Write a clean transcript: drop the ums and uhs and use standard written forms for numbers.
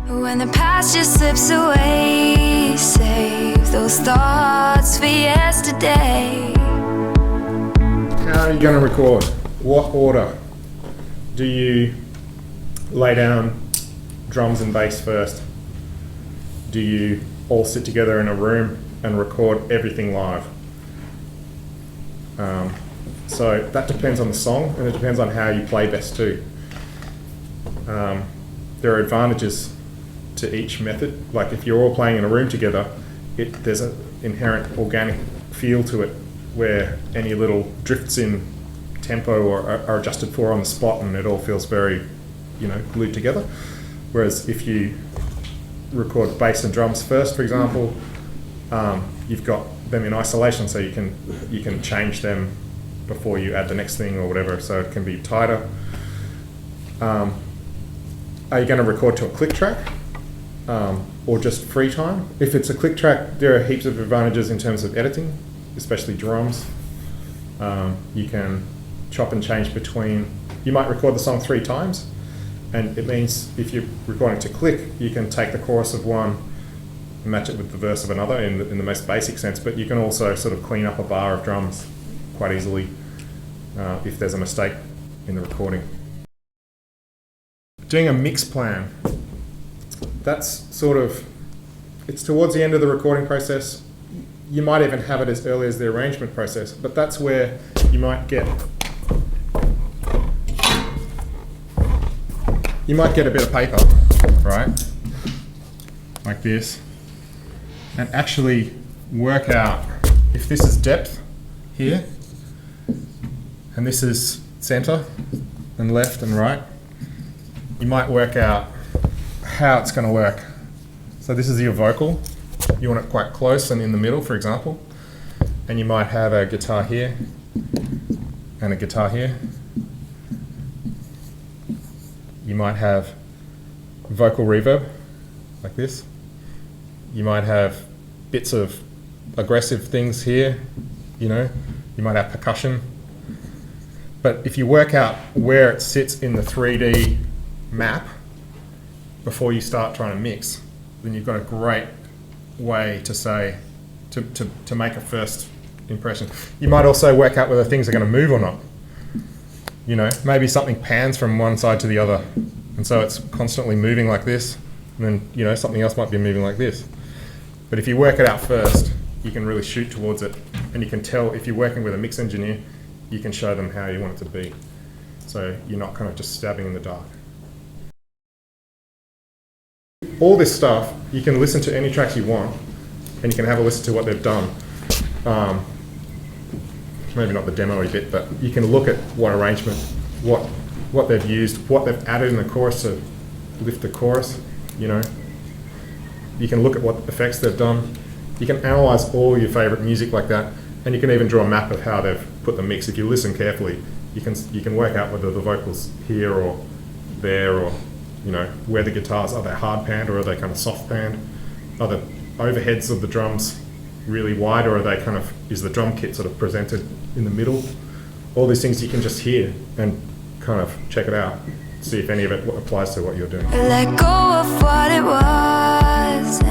When the past just slips away, save those thoughts for yesterday. How are you going to record? What order? Do you lay down drums and bass first? Do you all sit together in a room and record everything live? So that depends on the song, and it depends on how you play best too. There are advantages to each method. Like if you're all playing in a room together, there's an inherent organic feel to it where any little drifts in tempo are adjusted for on the spot, and it all feels very, glued together. Whereas if you record bass and drums first, for example, you've got them in isolation, so you can change them before you add the next thing or whatever, so it can be tighter. Are you going to record to a click track or just free time? If it's a click track, there are heaps of advantages in terms of editing, especially drums. You can chop and change between. You might record the song 3 times, and it means if you're recording to click, you can take the chorus of one and match it with the verse of another in the most basic sense, but you can also sort of clean up a bar of drums quite easily if there's a mistake in the recording. Doing a mix plan, that's it's towards the end of the recording process. You might even have it as early as the arrangement process, but that's where you might get a bit of paper, right, like this, and actually work out if this is depth here, and this is center and left and right. You might work out how it's going to work. So this is your vocal. You want it quite close and in the middle, for example. And you might have a guitar here and a guitar here. You might have vocal reverb, like this. You might have bits of aggressive things here, You might have percussion. But if you work out where it sits in the 3D map before you start trying to mix, then you've got a great way to make a first impression. You might also work out whether things are going to move or not. Maybe something pans from one side to the other, and so it's constantly moving like this, and then something else might be moving like this. But if you work it out first, you can really shoot towards it, and you can tell if you're working with a mix engineer, you can show them how you want it to be. So you're not kind of just stabbing in the dark. All this stuff, you can listen to any tracks you want, and you can have a listen to what they've done. Maybe not the demo-y bit, but you can look at what arrangement, what they've used, what they've added in the chorus to lift the chorus, You can look at what effects they've done. You can analyze all your favorite music like that, and you can even draw a map of how they've put the mix. If you listen carefully, you can work out whether the vocals here or there, or where the guitars are. They hard panned or are they kind of soft panned? Are the overheads of the drums really wide, or are they is the drum kit sort of presented in the middle? All these things you can just hear and kind of check it out, see if any of it applies to what you're doing. Let go of what it was.